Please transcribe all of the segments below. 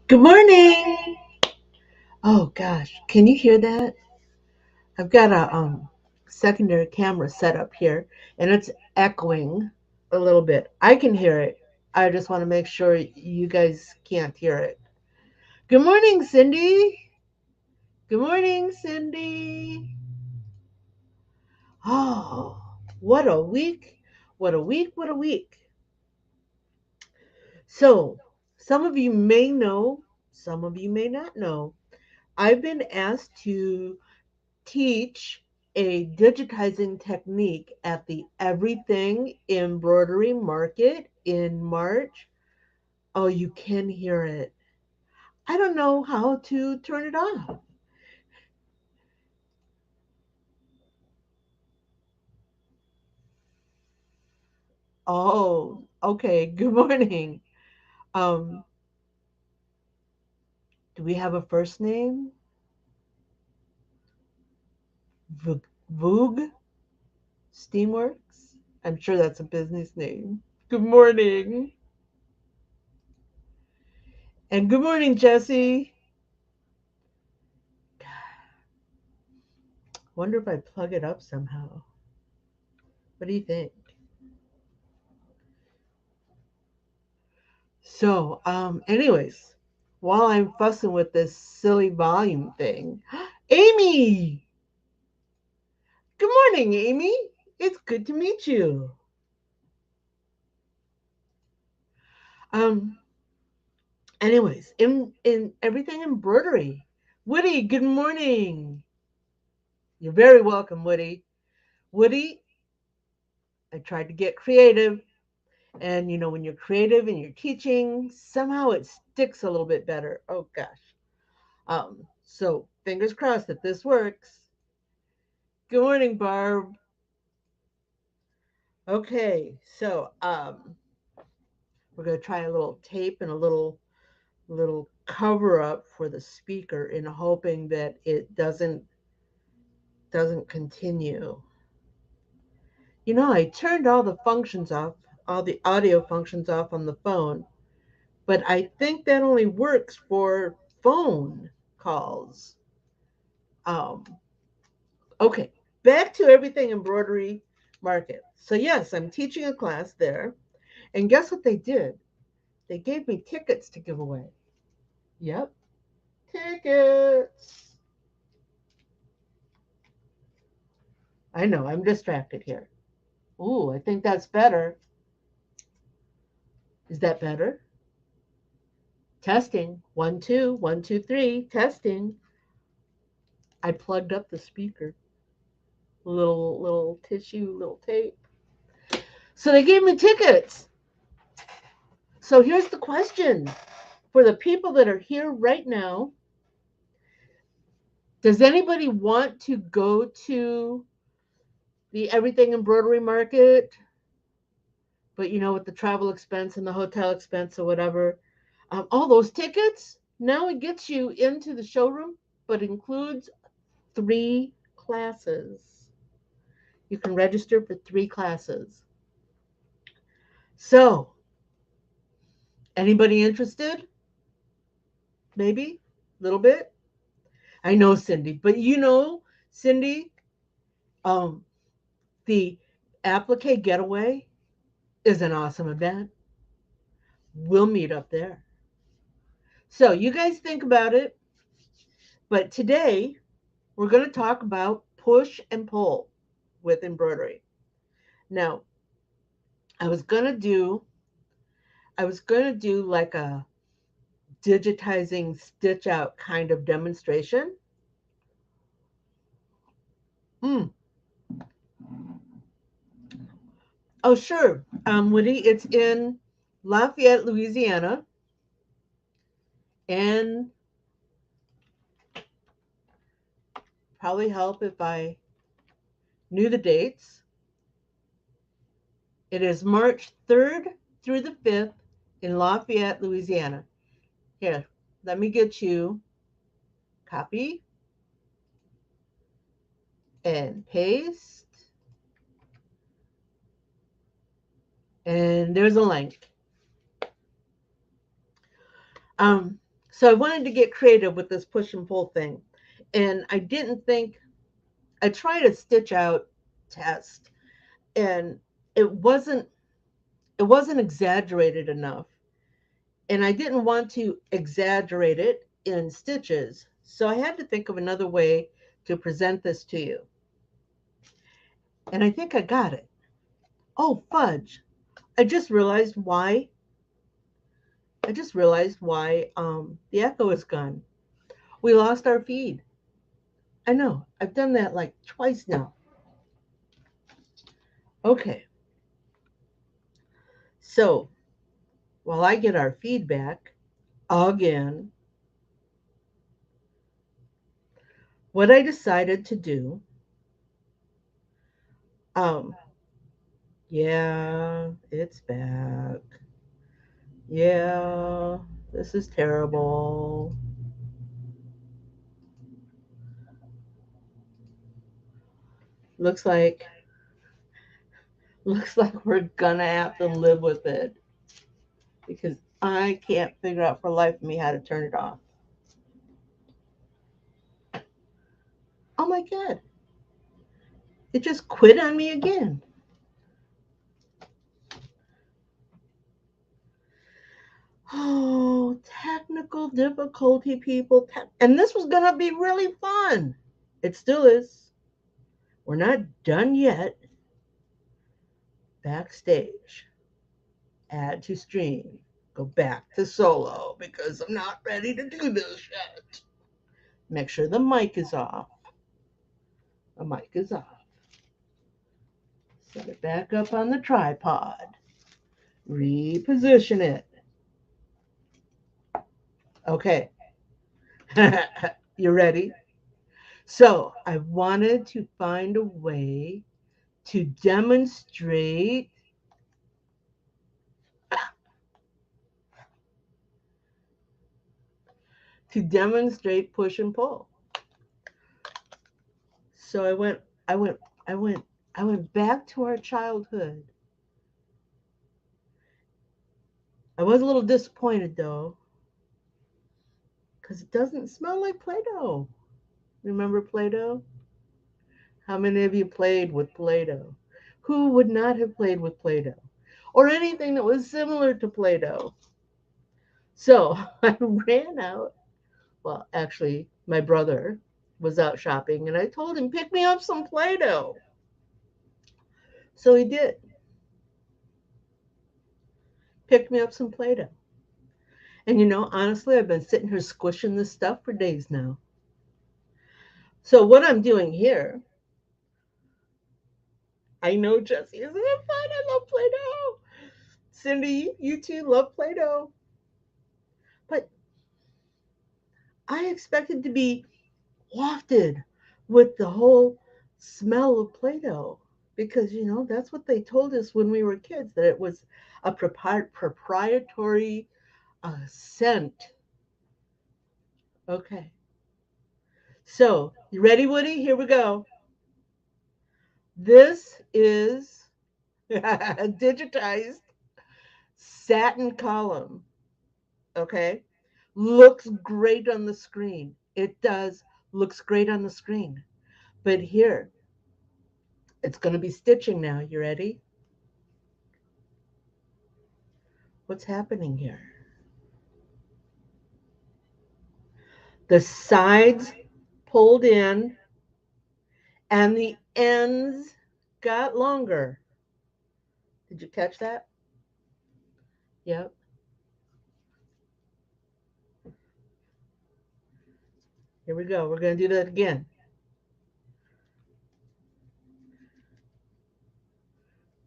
Good morning. Oh gosh, can you hear that? I've got a secondary camera set up here and it's echoing a little bit. I can hear it. I just want to make sure you guys can't hear it. Good morning, Cindy. Good morning, Cindy. Oh, what a week. What a week. What a week. So, some of you may know, some of you may not know. I've been asked to teach a digitizing technique at the Everything Embroidery Market in March. Oh, you can hear it. I don't know how to turn it off. Oh, okay. Good morning. Um, do we have a first name? Voog Steamworks? I'm sure that's a business name. Good morning. And good morning, Jesse. Wonder if I plug it up somehow. What do you think? So, anyways, while I'm fussing with this silly volume thing, Amy! Good morning, Amy. It's good to meet you. Um, anyways, in everything embroidery. Woody, good morning. You're very welcome, Woody. Woody, I tried to get creative, and when you're creative and you're teaching, somehow it sticks a little bit better. Oh gosh. So fingers crossed that this works. Good morning, Barb. Okay, so we're gonna try a little tape and a little cover up for the speaker in hoping that it doesn't continue. I turned all the functions off, all the audio functions off on the phone, but I think that only works for phone calls. Um, okay, back to everything embroidery market. So yes, I'm teaching a class there, and guess what they did? They gave me tickets to give away. Yep, tickets. I know, I'm distracted here. Ooh, I think that's better. Is that better? Testing. One, two, one, two, three. Testing. I plugged up the speaker. Little tissue, little tape. So they gave me tickets. So here's the question for the people that are here right now. Does anybody want to go to the Everything Embroidery Market? But with the travel expense and the hotel expense or whatever, all those tickets, now it gets you into the showroom, but includes 3 classes. You can register for 3 classes. So, anybody interested? Maybe a little bit. I know Cindy, but Cindy, um, the Applique Getaway is an awesome event. We'll meet up there. So you guys think about it. But today we're going to talk about push and pull with embroidery. Now, I was going to do I was going to do like a digitizing stitch out kind of demonstration. Mm. Oh, sure. Woody, it's in Lafayette, Louisiana, and probably help if I knew the dates. It is March 3rd through the 5th in Lafayette, Louisiana. Here, let me get you copy and paste. And there's a link. Um, So I wanted to get creative with this push and pull thing. And I didn't think, I tried a stitch out test, and it wasn't it wasn't exaggerated enough. And I didn't want to exaggerate it in stitches. So I had to think of another way to present this to you. And I think I got it. Oh, fudge. I just realized why the echo is gone. We lost our feed. I know. I've done that like twice now. Okay. So, while I get our feedback again, what I decided to do, um, yeah, it's back. Yeah, this is terrible. Looks like looks like we're gonna have to live with it because I can't figure out for the life of me how to turn it off. Oh my god, it just quit on me again. Oh, technical difficulty, people. And this was gonna be really fun. It still is. We're not done yet. Backstage. Add to stream. Go back to solo because I'm not ready to do this yet. Make sure the mic is off. The mic is off. Set it back up on the tripod. Reposition it. Okay. You ready? So I wanted to find a way to demonstrate push and pull. So I went, I went, I went back to our childhood. I was a little disappointed though, because it doesn't smell like Play-Doh. Remember Play-Doh? How many of you played with Play-Doh? Who would not have played with Play-Doh? Or anything that was similar to Play-Doh. So I ran out. Well, actually, my brother was out shopping, and I told him, pick me up some Play-Doh. So he did. Picked me up some Play-Doh. And honestly, I've been sitting here squishing this stuff for days now. So what I'm doing here, I know Jesse, isn't it fun? I love Play-Doh. Cindy, you too love Play-Doh. But I expected to be wafted with the whole smell of Play-Doh because, that's what they told us when we were kids, that it was a proprietary scent. Okay. So, you ready, Woody? Here we go. This is a digitized satin column. Okay. Looks great on the screen. It does. Looks great on the screen. But here, it's going to be stitching now. You ready? What's happening here? The sides pulled in and the ends got longer. Did you catch that? Yep. Here we go. We're going to do that again.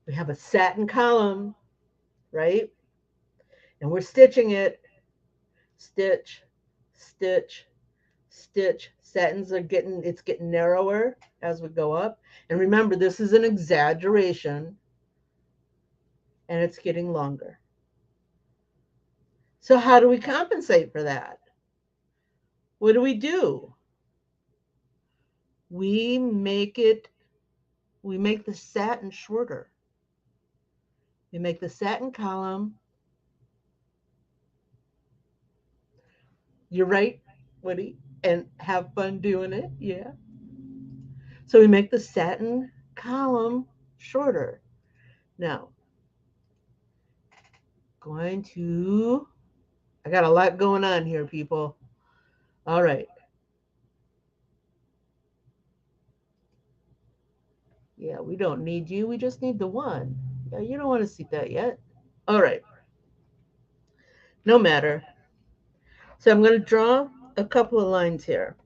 We have a satin column, right? And we're stitching it. Stitch, stitch, stitch. Satins are getting narrower as we go up. And remember, this is an exaggeration and it's getting longer. So how do we compensate for that? What do? We make it, we make the satin shorter. We make the satin column You're right, Woody, and have fun doing it. Yeah. So we make the satin column shorter. Now, going to, I got a lot going on here, people. All right. Yeah, we don't need you. We just need the one. Yeah, you don't want to see that yet. All right. No matter. So I'm going to draw a couple of lines here.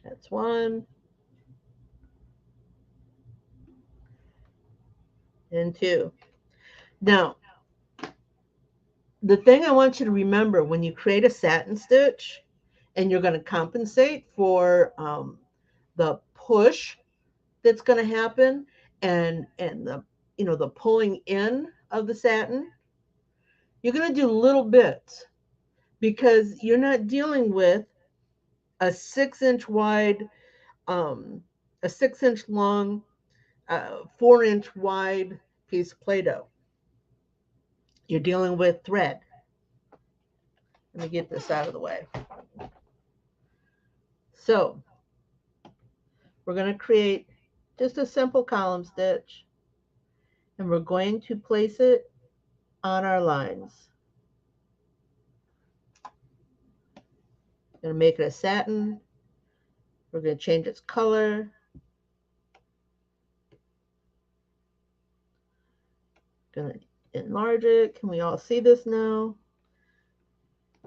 That's one and two. Now, the thing I want you to remember when you create a satin stitch and you're going to compensate for the push that's going to happen and the the pulling in of the satin, you're going to do little bits because you're not dealing with a 6 inch wide, um, a 6 inch long, 4 inch wide piece of Play-Doh. You're dealing with thread. Let me get this out of the way. So we're going to create just a simple column stitch, and we're going to place it on our lines. Going to make it a satin. We're going to change its color. Going to enlarge it. Can we all see this now?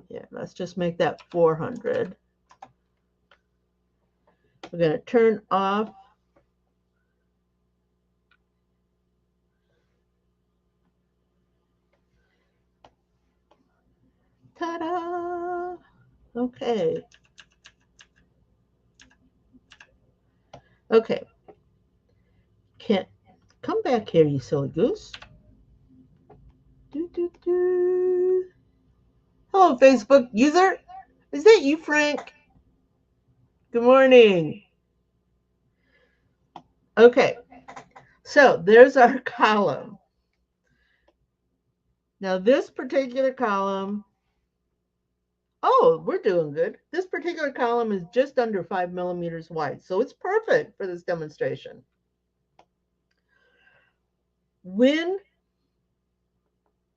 Yeah, let's just make that 400. We're going to turn off ta-da! Okay. Okay. Can't come back here, you silly goose. Do, do, do. Hello, Facebook user. Is that you, Frank? Good morning. Okay. So there's our column. Now this particular column, oh, we're doing good. This particular column is just under 5 millimeters wide, so it's perfect for this demonstration. When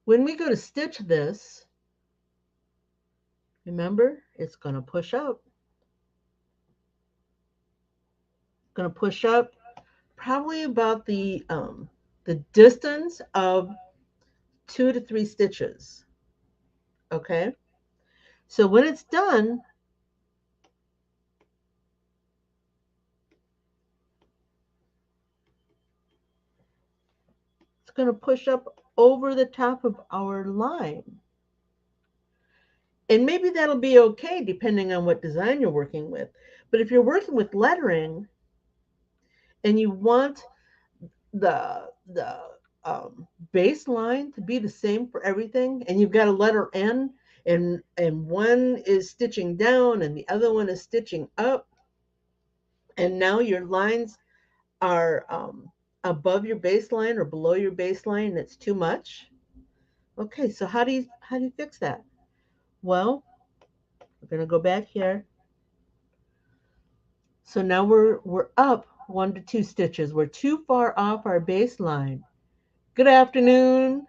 we go to stitch this, remember, it's going to push up. Going to push up probably about the distance of 2 to 3 stitches. Okay. So when it's done, it's going to push up over the top of our line. And maybe that'll be okay depending on what design you're working with. But if you're working with lettering and you want the baseline to be the same for everything, and you've got a letter N, and one is stitching down and the other one is stitching up, and now your lines are above your baseline or below your baseline, and it's too much. Okay, so how do you fix that? Well, we're gonna go back here. So now we're up 1 to 2 stitches. We're too far off our baseline. Good afternoon,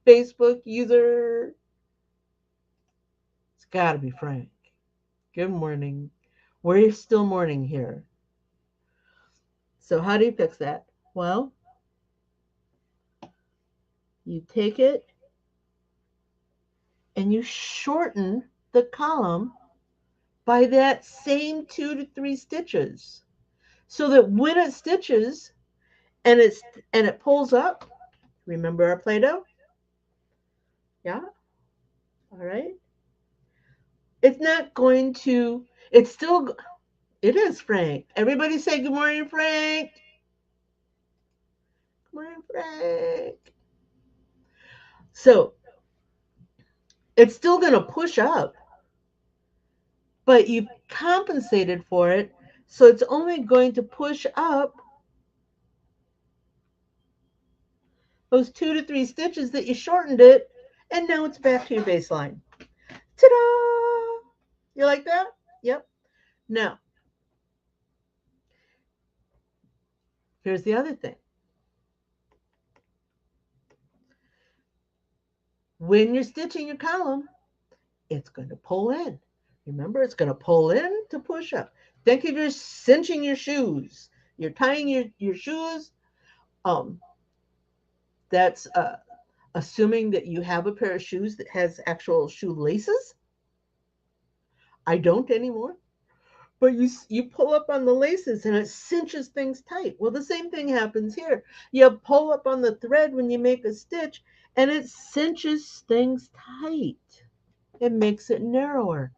Facebook user. It's got to be Frank. Good morning. We're still morning here. So how do you fix that? Well, you take it and you shorten the column by that same 2 to 3 stitches, so that when it stitches and it pulls up, remember our Play-Doh? Yeah, all right. It's not going to. It's still. It is Frank. Everybody say good morning, Frank. Good morning, Frank. So it's still going to push up, but you've compensated for it, so it's only going to push up those 2 to 3 stitches that you shortened it, and now it's back to your baseline. Ta-da! You like that? Yep. Now, here's the other thing. When you're stitching your column, it's going to pull in. Remember, it's going to pull in to push up. Think if you're cinching your shoes. You're tying your shoes. Um, that's assuming that you have a pair of shoes that has actual shoe laces. I don't anymore. But you pull up on the laces and it cinches things tight. Well, the same thing happens here. You pull up on the thread when you make a stitch and it cinches things tight. It makes it narrower.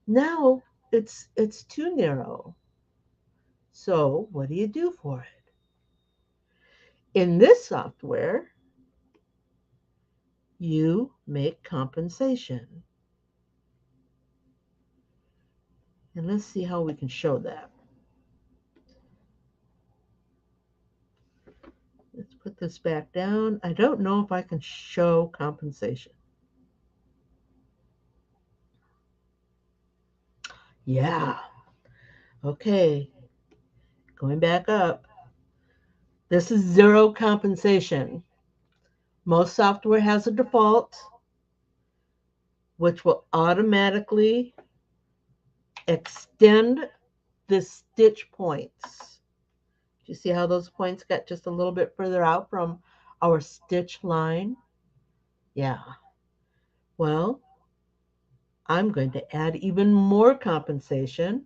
Now it's too narrow. So what do you do for it? In this software, you make compensation. And let's see how we can show that. Let's put this back down. I don't know if I can show compensation. Yeah. Okay. Going back up. This is zero compensation. Most software has a default, which will automatically extend the stitch points. Do you see how those points got just a little bit further out from our stitch line? Yeah. Well, I'm going to add even more compensation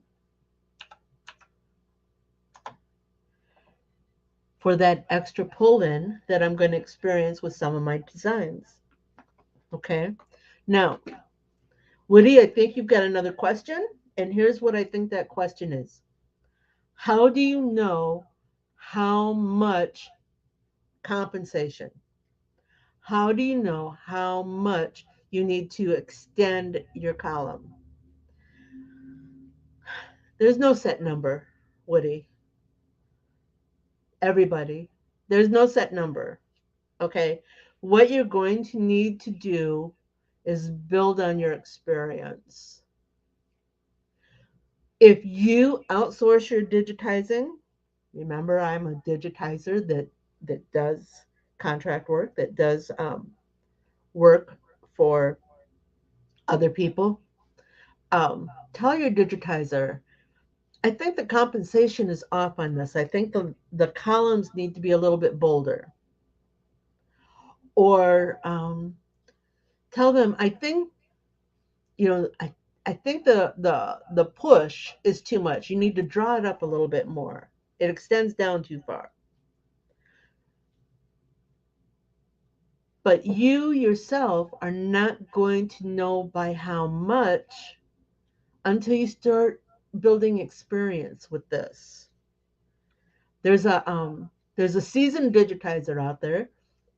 for that extra pull-in that I'm going to experience with some of my designs. Okay. Now, Woody, I think you've got another question. And here's what I think that question is. How do you know how much compensation? How do you know how much you need to extend your column? There's no set number, Woody. Everybody. There's no set number. Okay. What you're going to need to do is build on your experience. If you outsource your digitizing, remember I'm a digitizer that does contract work, that does work for other people. Tell your digitizer, I think the compensation is off on this. I think the columns need to be a little bit bolder. Or tell them, I think, I think the push is too much. You need to draw it up a little bit more. It extends down too far. But you yourself are not going to know by how much until you start building experience with this. There's a seasoned digitizer out there,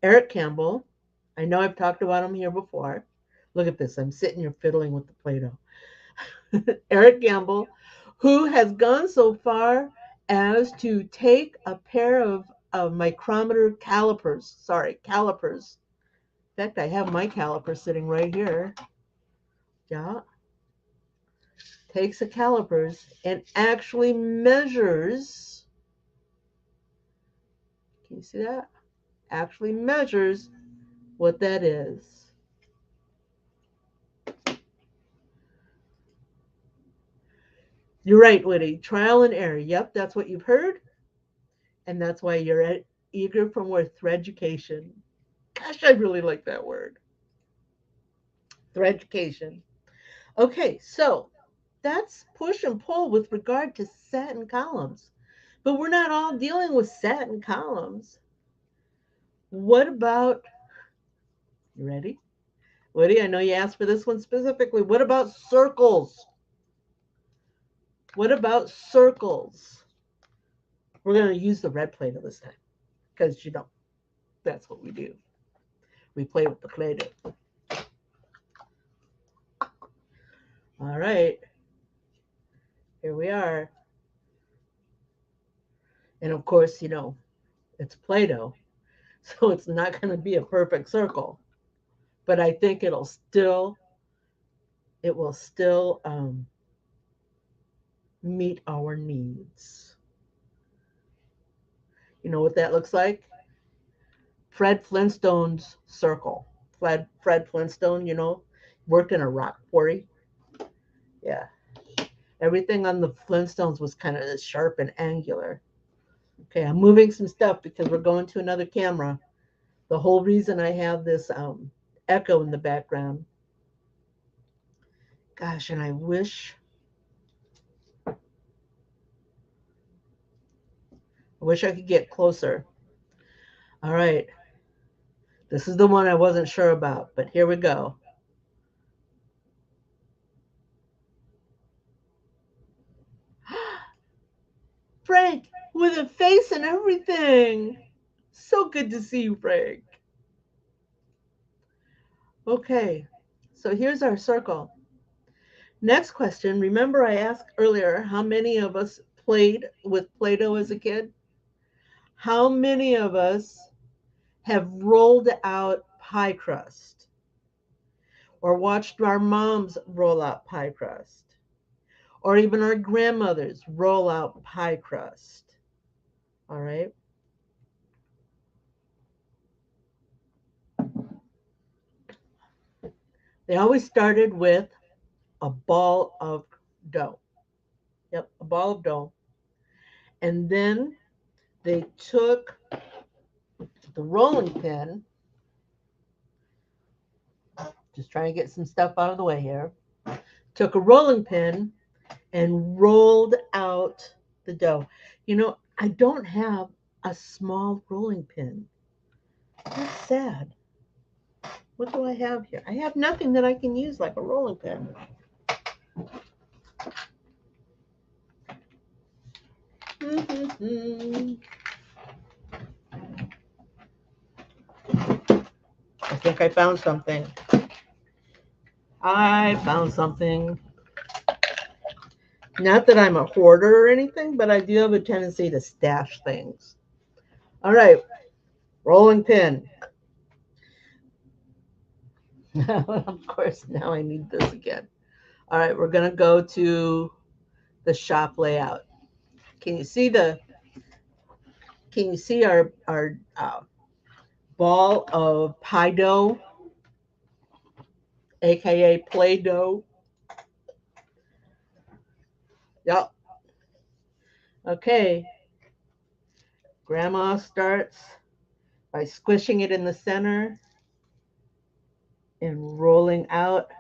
Eric Campbell. I know I've talked about him here before. Look at this. I'm sitting here fiddling with the Play-Doh. Eric Campbell, who has gone so far as to take a pair of micrometer calipers. Sorry, calipers. In fact, I have my caliper sitting right here. Yeah. Takes the calipers and actually measures. Can you see that? Actually measures what that is. You're right, Woody. Trial and error. Yep, that's what you've heard. And that's why you're eager for more threaducation. Gosh, I really like that word. Threaducation. Okay, so that's push and pull with regard to satin columns. But we're not all dealing with satin columns. What about, you ready? Woody, I know you asked for this one specifically. What about circles? What about circles? We're going to use the red Play-Doh this time because, that's what we do. We play with the Play-Doh. All right, here we are. And of course, it's Play-Doh. So it's not going to be a perfect circle, but I think it will still meet our needs. You know what that looks like? Fred Flintstone's circle. Fred Flintstone, worked in a rock quarry. Yeah. Everything on the Flintstones was kind of sharp and angular. Okay, I'm moving some stuff because we're going to another camera. The whole reason I have this echo in the background. Gosh, and I wish I could get closer. All right, this is the one I wasn't sure about, but here we go. Frank, with a face and everything. So good to see you, Frank. Okay, so here's our circle. Next question. Remember, I asked earlier how many of us played with Play Doh as a kid? How many of us have rolled out pie crust or watched our moms roll out pie crust or even our grandmothers roll out pie crust? All right. They always started with a ball of dough. Yep, a ball of dough. And then they took the rolling pin, just trying to get some stuff out of the way here, took a rolling pin and rolled out the dough. I don't have a small rolling pin. That's sad. What do I have here? I have nothing that I can use like a rolling pin. I think I found something. I found something. Not that I'm a hoarder or anything, but I do have a tendency to stash things. All right, rolling pin. Of course, now I need this again. All right, we're going to go to the shop layout. Can you see the can you see our ball of pie dough, aka play dough? Yep. Okay. Grandma starts by squishing it in the center and rolling out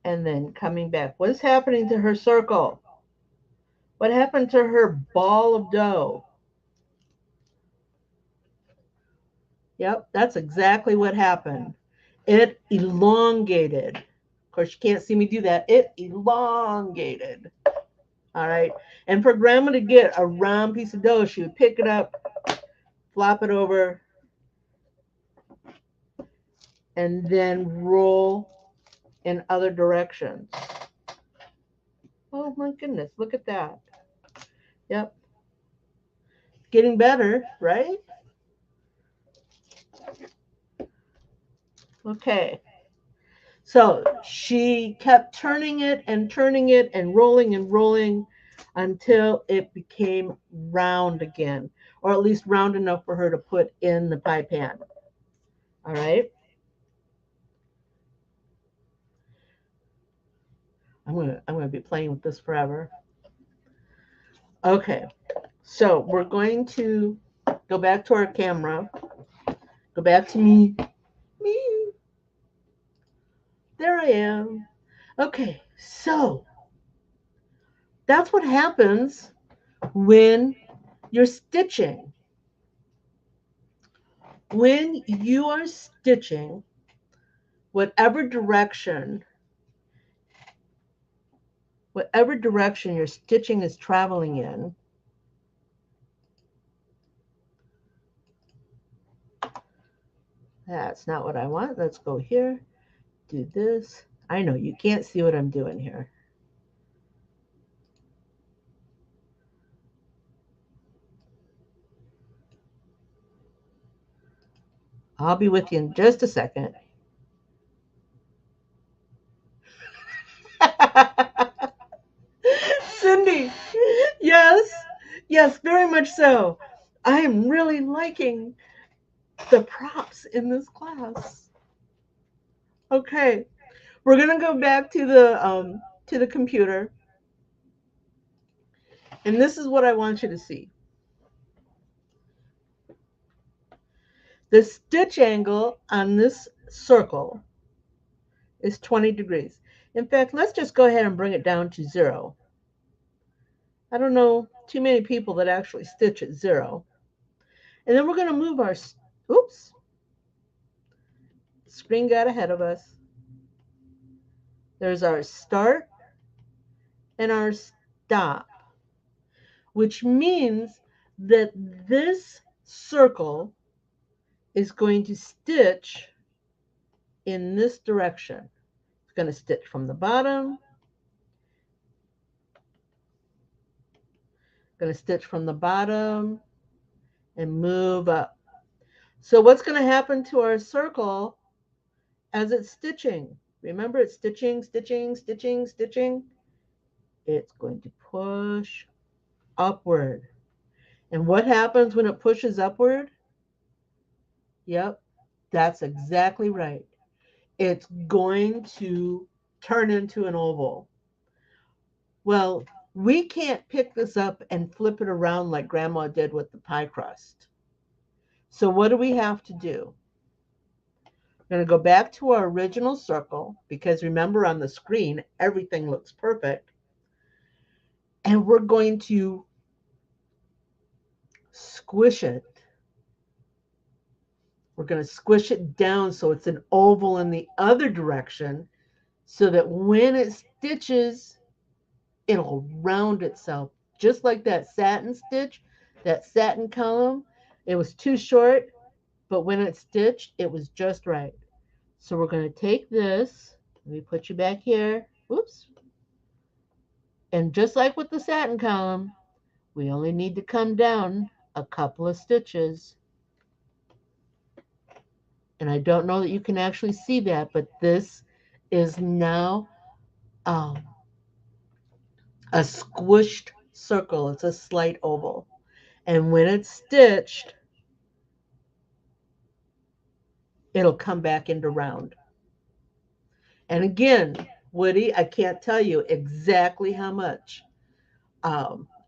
and then coming back. What is happening to her circle? What happened to her ball of dough? Yep, that's exactly what happened. It elongated. Of course, you can't see me do that. It elongated. All right. And for grandma to get a round piece of dough, she would pick it up, flop it over, and then roll in other directions. Oh my goodness, look at that. Yep. Getting better, right? Okay. So she kept turning it and rolling until it became round again, or at least round enough for her to put in the pie pan. All right. I'm gonna be playing with this forever. Okay. So we're going to go back to our camera. Go back to me. Me. There I am. Okay. So that's what happens when you're stitching. When you are stitching, whatever direction, whatever direction your stitching is traveling in, that's not what I want. Let's go here, do this. I know you can't see what I'm doing here. I'll be with you in just a second. Cindy, yes, yes, very much so. I am really liking the props in this class. Okay, we're gonna go back to the computer, and this is what I want you to see. The stitch angle on this circle is 20 degrees. In fact, let's just go ahead and bring it down to 0. I don't know too many people that actually stitch at 0. And then we're going to move our, oops, screen got ahead of us. There's our start and our stop, which means that this circle is going to stitch in this direction. It's going to stitch from the bottom, going to stitch from the bottom and move up. So what's going to happen to our circle as it's stitching? Remember, it's stitching, stitching, stitching, stitching. It's going to push upward. And what happens when it pushes upward? Yep, that's exactly right. It's going to turn into an oval. Well, we can't pick this up and flip it around like Grandma did with the pie crust. So what do we have to do? We're going to go back to our original circle because remember on the screen, everything looks perfect. And we're going to squish it. We're going to squish it down so it's an oval in the other direction so that when it stitches, it'll round itself. Just like that satin stitch, that satin column, it was too short, but when it stitched, it was just right. So we're going to take this, let me put you back here, oops, and just like with the satin column, we only need to come down a couple of stitches. And I don't know that you can actually see that, but this is now um, a squished circle. It's a slight oval. And when it's stitched, it'll come back into round. And again, Woody, I can't tell you exactly how much.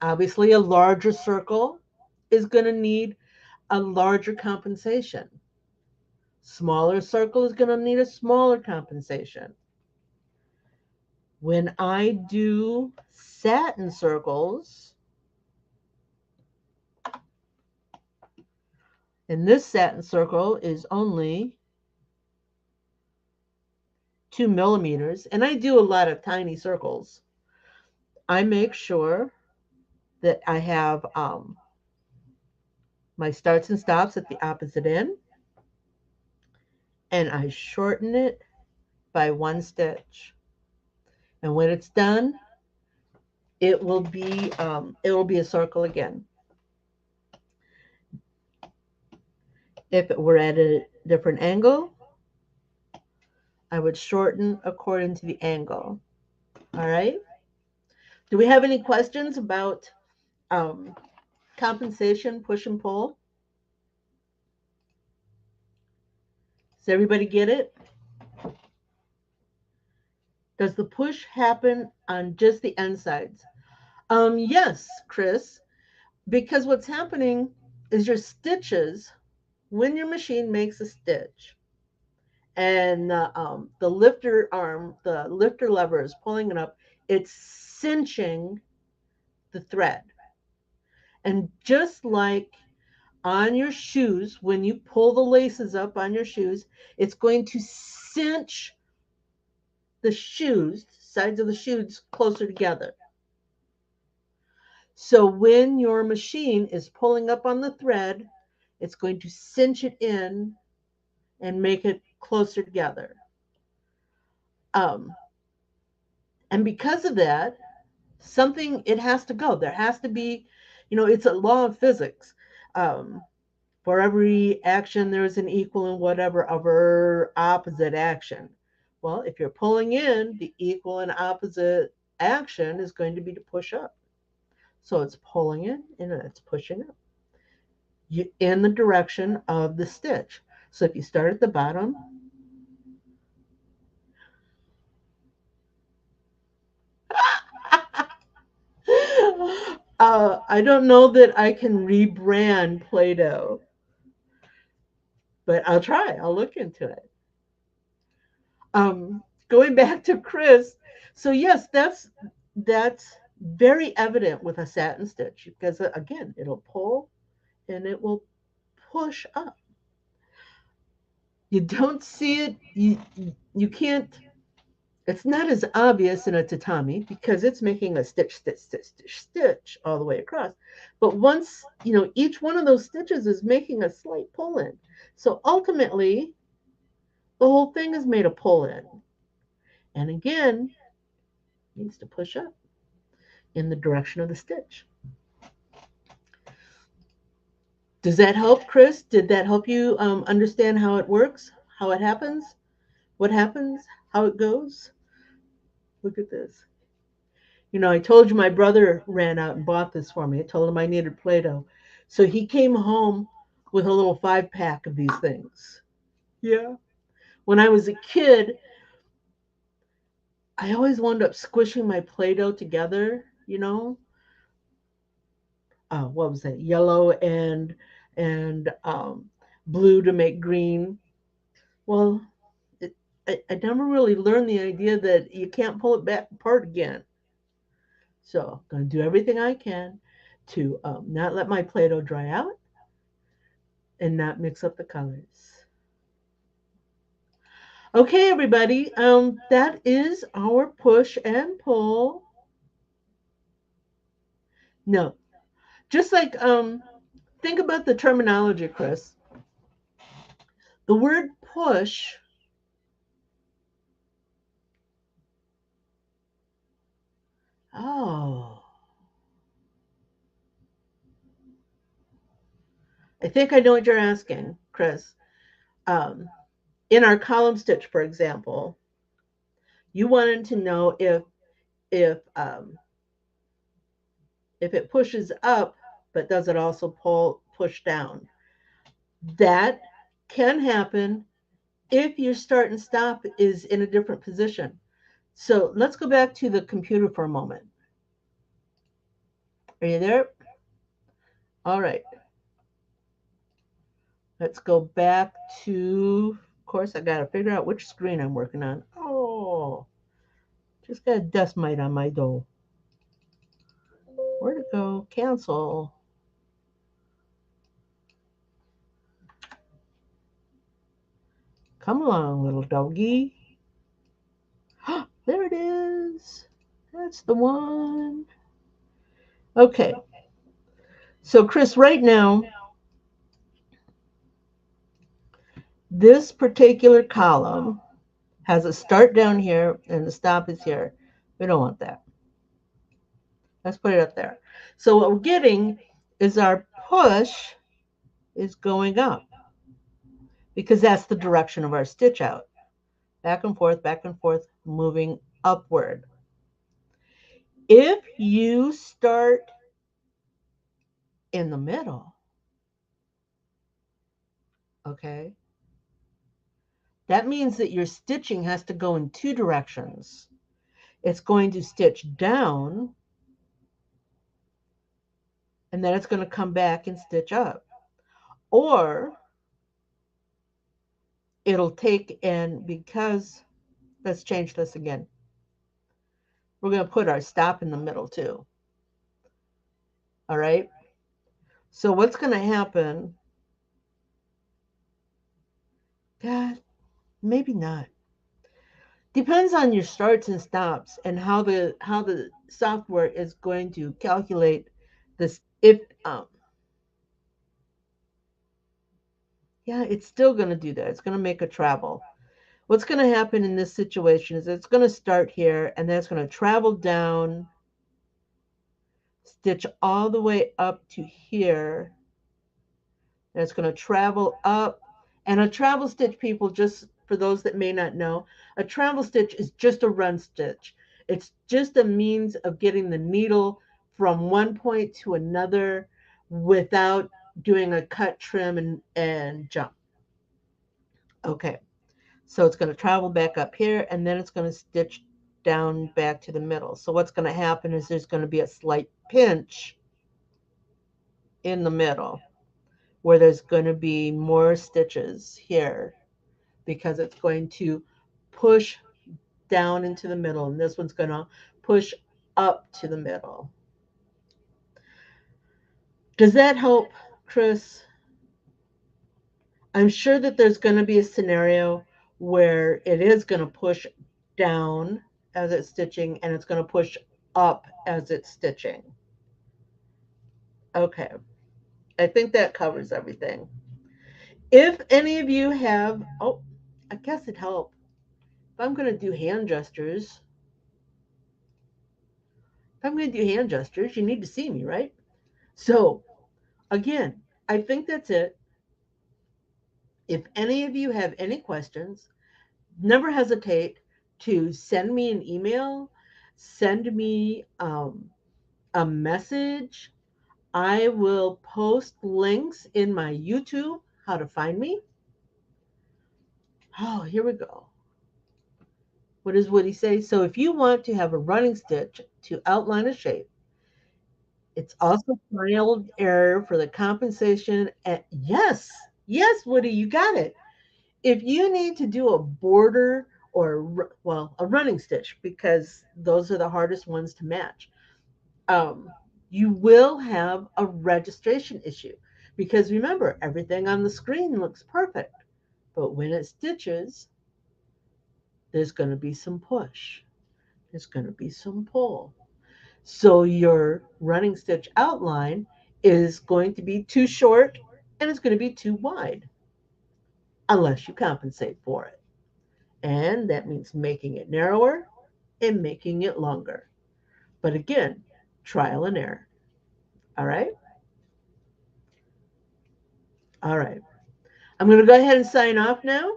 Obviously, a larger circle is going to need a larger compensation. Smaller circle is going to need a smaller compensation. When I do satin circles, and this satin circle is only 2 millimeters, and I do a lot of tiny circles, I make sure that I have my starts and stops at the opposite end, and I shorten it by 1 stitch. And when it's done, it will be a circle again. If it were at a different angle, I would shorten according to the angle. All right. Do we have any questions about um, compensation, push and pull? Does everybody get it? Does the push happen on just the end sides? Yes, Chris, because what's happening is your stitches, when your machine makes a stitch and the lifter arm, the lifter lever is pulling it up, it's cinching the thread. And just like on your shoes, when you pull the laces up on your shoes, it's going to cinch the shoes, sides of the shoes closer together. So when your machine is pulling up on the thread, it's going to cinch it in and make it closer together. Um, and because of that, it has to go. There has to be, it's a law of physics. Um, For every action, there's an equal and whatever other opposite action. Well, if you're pulling in, the equal and opposite action is going to be to push up. So it's pulling in and it's pushing up in the direction of the stitch. So if you start at the bottom, I don't know that I can rebrand Play-Doh, but I'll try. I'll look into it. Going back to Chris, so yes, that's very evident with a satin stitch because again, it'll pull and it will push up. You don't see it. You can't. It's not as obvious in a tatami because it's making a stitch, stitch, stitch, stitch, stitch all the way across. But once, each one of those stitches is making a slight pull in. So ultimately, the whole thing is made a pull in. And again, needs to push up in the direction of the stitch. Does that help, Chris? Did that help you understand how it works, how it happens, what happens, how it goes? Look at this. I told you my brother ran out and bought this for me. I told him I needed Play-Doh. So he came home with a little 5-pack of these things. Yeah. When I was a kid, I always wound up squishing my Play-Doh together. What was that? Yellow and blue to make green. Well, I never really learned the idea that you can't pull it back apart again. So I'm going to do everything I can to not let my Play-Doh dry out and not mix up the colors. Okay, everybody, that is our push and pull. No, just like think about the terminology, Chris. The word push. Oh, I think I know what you're asking, Chris. Um, in our column stitch, for example, you wanted to know if it pushes up, but does it also push down? That can happen if your start and stop is in a different position. So let's go back to the computer for a moment. Are you there? All right. Let's go back to, of course, I got to figure out which screen I'm working on. Oh, just got a dust mite on my door. Where'd it go? Cancel. Come along, little doggy. There it is. That's the one. Okay. So, Chris, right now, this particular column has a start down here and the stop is here. We don't want that. Let's put it up there. So what we're getting is our push is going up because that's the direction of our stitch out. Back and forth, moving upward. If you start in the middle, okay, that means that your stitching has to go in two directions. It's going to stitch down and then it's going to come back and stitch up. Or it'll take and because, let's change this again. We're going to put our stop in the middle too. All right. So what's going to happen? God, maybe not. Depends on your starts and stops and how the software is going to calculate this. If yeah, it's still going to do that. It's going to make a travel. What's going to happen in this situation is it's going to start here and then it's going to travel down, stitch all the way up to here, and it's going to travel up. And a travel stitch, people, just for those that may not know, a travel stitch is just a run stitch. It's just a means of getting the needle from one point to another without doing a cut, trim, and jump. Okay, so it's going to travel back up here, and then it's going to stitch down back to the middle. So what's going to happen is there's going to be a slight pinch in the middle where there's going to be more stitches here because it's going to push down into the middle, and this one's going to push up to the middle. Does that help, Chris? I'm sure that there's going to be a scenario where it is going to push down as it's stitching and it's going to push up as it's stitching. Okay, I think that covers everything. If any of you have, oh, I guess it helped. If I'm going to do hand gestures, you need to see me, right? So, again, I think that's it. If any of you have any questions, never hesitate to send me an email, send me a message. I will post links in my YouTube, how to find me. Oh, here we go. What does Woody say? So if you want to have a running stitch to outline a shape, it's also trial and error for the compensation. And yes, yes, Woody, you got it. If you need to do a border or, well, a running stitch, because those are the hardest ones to match, um, you will have a registration issue. Because remember, everything on the screen looks perfect. But when it stitches, there's going to be some push. There's going to be some pull. So your running stitch outline is going to be too short and it's going to be too wide unless you compensate for it. And that means making it narrower and making it longer. But again, trial and error. All right? All right. I'm going to go ahead and sign off now.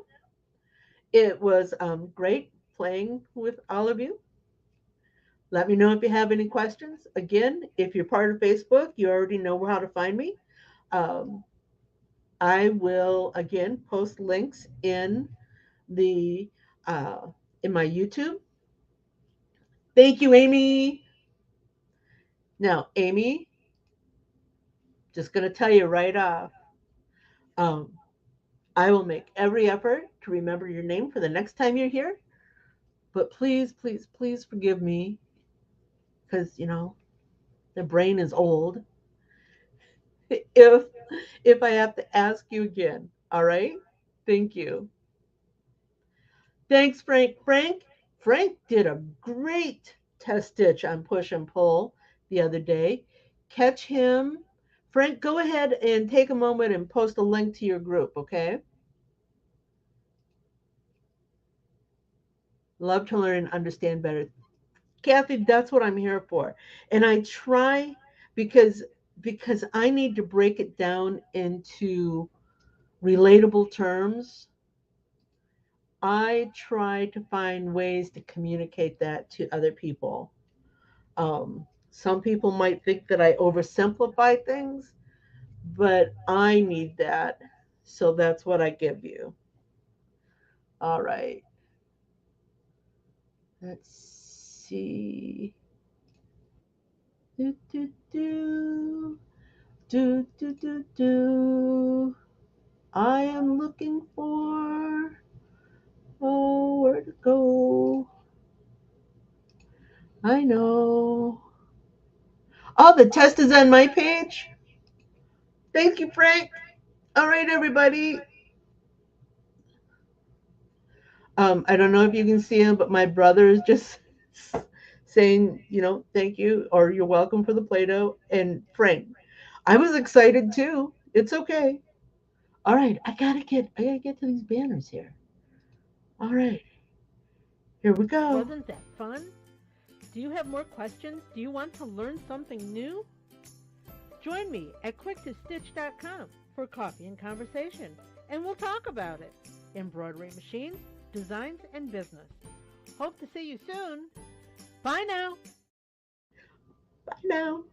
It was great playing with all of you. Let me know if you have any questions. Again, if you're part of Facebook, you already know how to find me. Um, I will again post links the uh, in my YouTube. Thank you, Amy. Now, Amy, just going to tell you right off. Um, I will make every effort to remember your name for the next time you're here. But please, please, please forgive me because the brain is old. If I have to ask you again, all right? Thank you. Thanks, Frank. Frank did a great test stitch on push and pull the other day. Catch him. Frank, go ahead and take a moment and post a link to your group, okay? Love to learn and understand better. Kathy, that's what I'm here for. And I try because I need to break it down into relatable terms. I try to find ways to communicate that to other people. Some people might think that I oversimplify things, but I need that. So that's what I give you. All right. Let's see. Do, do, do. Do, do, do, do. I am looking for, oh, where to go? I know. Oh, the test is on my page. Thank you, Frank. All right, everybody. I don't know if you can see him, but my brother is just saying, thank you or you're welcome for the Play-Doh. And Frank, I was excited too. It's okay. All right, I gotta get to these banners here. All right, here we go. Wasn't that fun? Do you have more questions? Do you want to learn something new? Join me at quicktostitch.com for coffee and conversation, and we'll talk about it. Embroidery machines, designs, and business. Hope to see you soon. Bye now. Bye now.